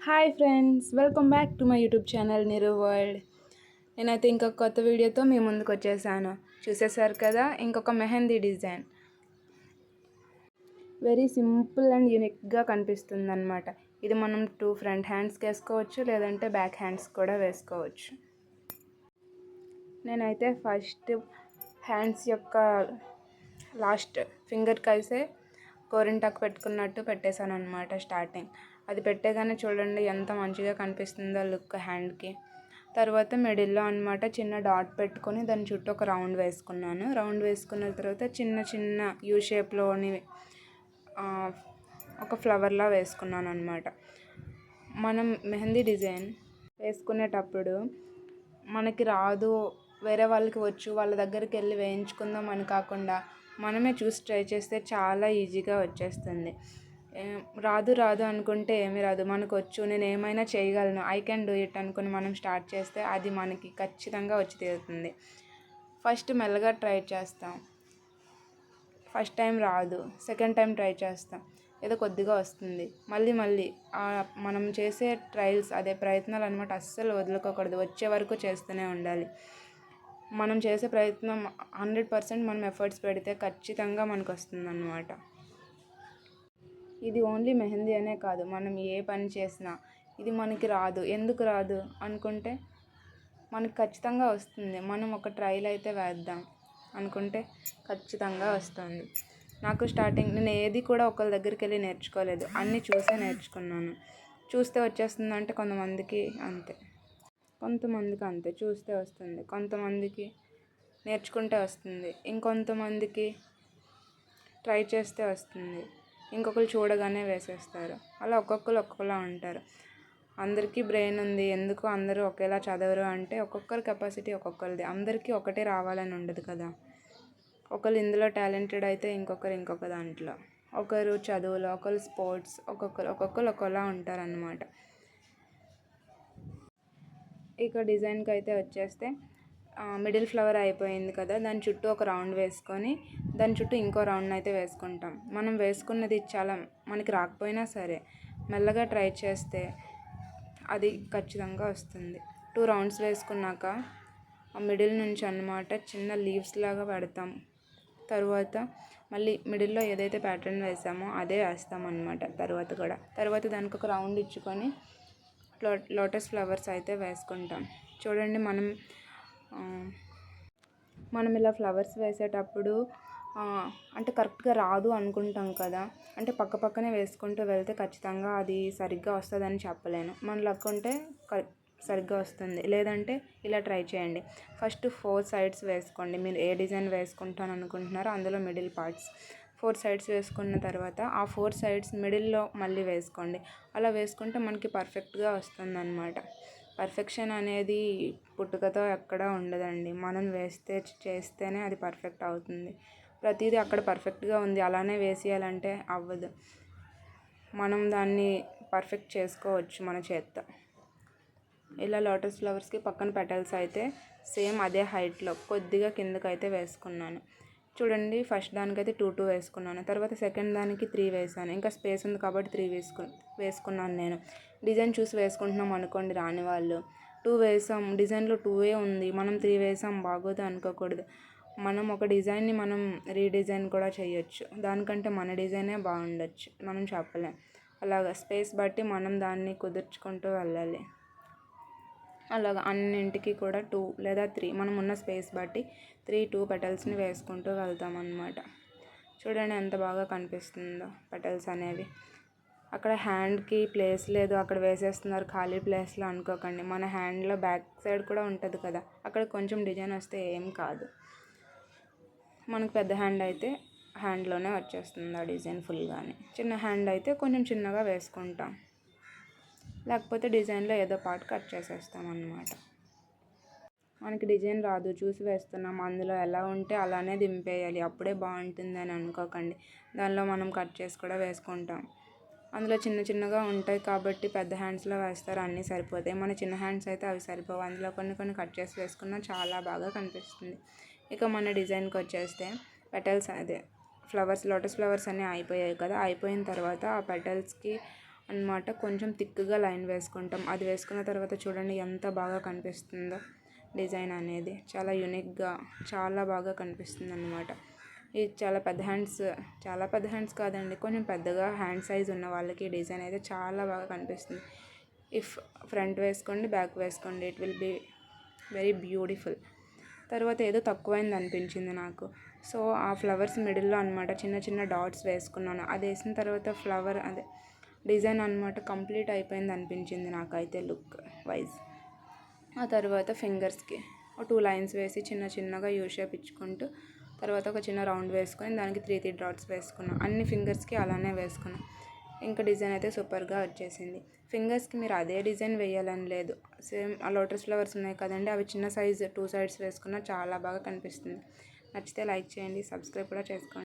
Hi friends, welcome back to my YouTube channel Niru world. నేనైతే ఇంకొక కొత్త వీడియోతో మీ ముందుకు వచ్చేసాను. చూసేసారు కదా, ఇంకొక mehndi design. Very simple and యూనిక్గా కనిపిస్తుంది అనమాట. ఇది మనం 2 ఫ్రంట్ హ్యాండ్స్కి వేసుకోవచ్చు, లేదంటే బ్యాక్ హ్యాండ్స్ కూడా వేసుకోవచ్చు. నేనైతే ఫస్ట్ హ్యాండ్స్ యొక్క లాస్ట్ ఫింగర్ కలిసే గోరింటాకు పెట్టుకున్నట్టు పెట్టేశాను అనమాట స్టార్టింగ్. అది పెట్టేగానే చూడండి ఎంత మంచిగా కనిపిస్తుందో లుక్ హ్యాండ్కి. తర్వాత మిడిల్లో అనమాట చిన్న డాట్ పెట్టుకొని దాని చుట్టూ ఒక రౌండ్ వేసుకున్నాను. రౌండ్ వేసుకున్న తర్వాత చిన్న చిన్న యూ షేప్లోని ఒక ఫ్లవర్లా వేసుకున్నాను అనమాట. మనం మెహందీ డిజైన్ వేసుకునేటప్పుడు మనకి రాదు, వేరే వాళ్ళకి వచ్చు, వాళ్ళ దగ్గరికి వెళ్ళి వేయించుకుందాం అని కాకుండా మనమే చూసి ట్రై చేస్తే చాలా ఈజీగా వచ్చేస్తుంది. రాదు రాదు అనుకుంటే ఏమీ రాదు, మనకు వచ్చు, నేను ఏమైనా చేయగలను, ఐ కెన్ డూ ఇట్ అనుకుని మనం స్టార్ట్ చేస్తే అది మనకి ఖచ్చితంగా వచ్చి తీరుతుంది. ఫస్ట్ మెల్లగా ట్రై చేస్తాం, ఫస్ట్ టైం రాదు, సెకండ్ టైం ట్రై చేస్తాం, ఏదో కొద్దిగా వస్తుంది. మళ్ళీ మనం చేసే ట్రయల్స్, అదే ప్రయత్నాలు అనమాట, అస్సలు వదులుకోకూడదు, వచ్చే వరకు చేస్తూనే ఉండాలి. మనం చేసే ప్రయత్నం 100% మనం ఎఫర్ట్స్ పెడితే ఖచ్చితంగా మనకు వస్తుంది అన్నమాట. ఇది ఓన్లీ మెహందీ అనే కాదు, మనం ఏ పని చేసినా ఇది మనకి రాదు, ఎందుకు రాదు అనుకుంటే మనకి ఖచ్చితంగా వస్తుంది. మనం ఒక ట్రైల్ అయితే వేద్దాం అనుకుంటే ఖచ్చితంగా వస్తుంది. నాకు స్టార్టింగ్ నేను ఏది కూడా ఒకరి దగ్గరికి వెళ్ళి నేర్చుకోలేదు, అన్నీ చూసే నేర్చుకున్నాను. చూస్తే వచ్చేస్తుంది అంటే కొంతమందికి అంతే, కొంతమందికి అంతే చూస్తే వస్తుంది, కొంతమందికి నేర్చుకుంటే వస్తుంది, ఇంకొంతమందికి ట్రై చేస్తే వస్తుంది, ఇంకొకరు చూడగానే వేసేస్తారు. అలా ఒక్కొక్కరు ఒక్కొక్కలా ఉంటారు. అందరికీ బ్రెయిన్ ఉంది, ఎందుకు అందరూ ఒకేలా చదవరు అంటే ఒక్కొక్కరి కెపాసిటీ ఒక్కొక్కరిది, అందరికీ ఒకటే రావాలని ఉండదు కదా. ఒకరు ఇందులో టాలెంటెడ్ అయితే ఇంకొక దాంట్లో, ఒకరు చదువులో, ఒకరు స్పోర్ట్స్, ఒక్కొక్కరు ఒకలా ఉంటారన్నమాట. ఇక డిజైన్కి అయితే వచ్చేస్తే మిడిల్ ఫ్లవర్ అయిపోయింది కదా, దాని చుట్టూ ఒక రౌండ్ వేసుకొని దాని చుట్టూ ఇంకో రౌండ్ అయితే వేసుకుంటాం. మనం వేసుకున్నది చాలా మనకి రాకపోయినా సరే మెల్లగా ట్రై చేస్తే అది ఖచ్చితంగా వస్తుంది. 2 రౌండ్స్ వేసుకున్నాక ఆ మిడిల్ నుంచి అన్నమాట చిన్న లీవ్స్ లాగా పెడతాం. తర్వాత మళ్ళీ మిడిల్లో ఏదైతే ప్యాటర్న్ వేసామో అదే వేస్తాం అన్నమాట. తర్వాత దానికి ఒక రౌండ్ ఇచ్చుకొని లోటస్ ఫ్లవర్స్ అయితే వేసుకుంటాం. చూడండి, మనం ఇలా ఫ్లవర్స్ వేసేటప్పుడు అంటే కరెక్ట్గా రాదు అనుకుంటాం కదా, అంటే పక్కనే వేసుకుంటూ వెళ్తే ఖచ్చితంగా అది సరిగ్గా వస్తుందని చెప్పలేను. మన లక్ ఉంటే సరిగ్గా వస్తుంది, లేదంటే ఇలా ట్రై చేయండి. ఫస్ట్ 4 సైడ్స్ వేసుకోండి. మీరు ఏ డిజైన్ వేసుకుంటాను అనుకుంటున్నారో అందులో మిడిల్ పార్ట్స్ 4 సైడ్స్ వేసుకున్న తర్వాత ఆ 4 సైడ్స్ మిడిల్లో మళ్ళీ వేసుకోండి. అలా వేసుకుంటే మనకి పర్ఫెక్ట్గా వస్తుందన్నమాట. పర్ఫెక్షన్ అనేది పుట్టుకతో ఎక్కడా ఉండదండి, మనం చేస్తేనే అది పర్ఫెక్ట్ అవుతుంది. ప్రతిదీ అక్కడ పర్ఫెక్ట్గా ఉంది అలానే వేసేయాలంటే అవ్వదు. మనం దాన్ని పర్ఫెక్ట్ చేసుకోవచ్చు మన చేత్తో. ఇలా లోటస్ ఫ్లవర్స్కి పక్కన పెటల్స్ అయితే సేమ్ అదే హైట్లో కొద్దిగా కిందకైతే వేసుకున్నాను. చూడండి, ఫస్ట్ దానికైతే 2 వేసుకున్నాను, తర్వాత సెకండ్ దానికి 3 వేసాను. ఇంకా స్పేస్ ఉంది కాబట్టి 3 వేసుకున్నాను. నేను డిజైన్ చూసి వేసుకుంటున్నాం అనుకోండి, రాని వాళ్ళు 2 వేసాం, డిజైన్లో 2 ఉంది, మనం 3 వేసాం, బాగోదు అనుకోకూడదు. మనం ఒక డిజైన్ని మనం రీడిజైన్ కూడా చేయొచ్చు, దానికంటే మన డిజైనే బాగుండొచ్చు, మనం చెప్పలేం. అలాగా స్పేస్ బట్టి మనం దాన్ని కుదుర్చుకుంటూ వెళ్ళాలి. అలాగా అన్నింటికి కూడా 2 లేదా 3 మనం ఉన్న స్పేస్ బట్టి 2 పెటల్స్ని వేసుకుంటూ వెళ్తాం అన్నమాట. చూడండి ఎంత బాగా కనిపిస్తుందో పెటల్స్ అనేవి. అక్కడ హ్యాండ్కి ప్లేస్ లేదు, అక్కడ వేసేస్తున్నారు ఖాళీ ప్లేస్లో అనుకోకండి. మన హ్యాండ్లో బ్యాక్ సైడ్ కూడా ఉంటుంది కదా, అక్కడ కొంచెం డిజైన్ వస్తే ఏం కాదు. మనకు పెద్ద హ్యాండ్ అయితే హ్యాండ్లోనే వచ్చేస్తుంది ఆ డిజైన్ ఫుల్గానే. చిన్న హ్యాండ్ అయితే కొంచెం చిన్నగా వేసుకుంటాం, లేకపోతే డిజైన్లో ఏదో పార్ట్ కట్ చేసేస్తాం అన్నమాట. మనకి డిజైన్ రాదు, చూసి వేస్తున్నాం, అందులో ఎలా ఉంటే అలానే దింపేయాలి, అప్పుడే బాగుంటుంది అని అనుకోకండి. దానిలో మనం కట్ చేసి కూడా వేసుకుంటాం. అందులో చిన్నగా ఉంటాయి కాబట్టి పెద్ద హ్యాండ్స్లో వేస్తారు, అన్నీ సరిపోతాయి. మన చిన్న హ్యాండ్స్ అయితే అవి సరిపోవు, అందులో కొన్ని కట్ చేసి వేసుకున్నా చాలా బాగా కనిపిస్తుంది. ఇక మన డిజైన్కి వచ్చేస్తే పెటల్స్, అదే ఫ్లవర్స్, లోటస్ ఫ్లవర్స్ అన్నీ అయిపోయాయి కదా. అయిపోయిన తర్వాత ఆ పెటల్స్కి అన్నమాట. కొంచెం థిక్గా లైన్ వేసుకుంటాం. అది వేసుకున్న తర్వాత చూడండి ఎంత బాగా కనిపిస్తుందో డిజైన్ అనేది. చాలా యూనిక్గా చాలా బాగా కనిపిస్తుంది అన్నమాట. ఇది చాలా పెద్ద హ్యాండ్స్ కాదండి, కొంచెం పెద్దగా హ్యాండ్ సైజ్ ఉన్న వాళ్ళకి ఈ డిజైన్ అయితే చాలా బాగా కనిపిస్తుంది. ఇఫ్ ఫ్రంట్ వేసుకోండి, బ్యాక్ వేసుకోండి, it will be very beautiful. తర్వాత ఏదో తక్కువైంది అనిపించింది నాకు. సో ఆ ఫ్లవర్స్ మిడిల్లో అనమాట చిన్న చిన్న డాట్స్ వేసుకున్నాను. అది వేసిన తర్వాత ఫ్లవర్ అదే డిజైన్ అనమాట కంప్లీట్ అయిపోయింది అనిపించింది నాకైతే లుక్ వైజ్. ఆ తర్వాత ఫింగర్స్కి 2 లైన్స్ వేసి చిన్న చిన్నగా యూ షేప్ ఇచ్చుకుంటూ తర్వాత ఒక చిన్న రౌండ్ వేసుకొని దానికి 3 డాట్స్ వేసుకున్నాను. అన్ని ఫింగర్స్కి అలానే వేసుకున్నాను. ఇంకా డిజైన్ అయితే సూపర్గా వచ్చేసింది. ఫింగర్స్కి మీరు అదే డిజైన్ వేయాలని లేదు. సేమ్ ఆ లోటస్ ఫ్లవర్స్ ఉన్నాయి కదండి, అవి చిన్న సైజు 2 సైడ్స్ వేసుకున్నా చాలా బాగా కనిపిస్తుంది. నచ్చితే లైక్ చేయండి, సబ్స్క్రైబ్ కూడా చేసుకోండి.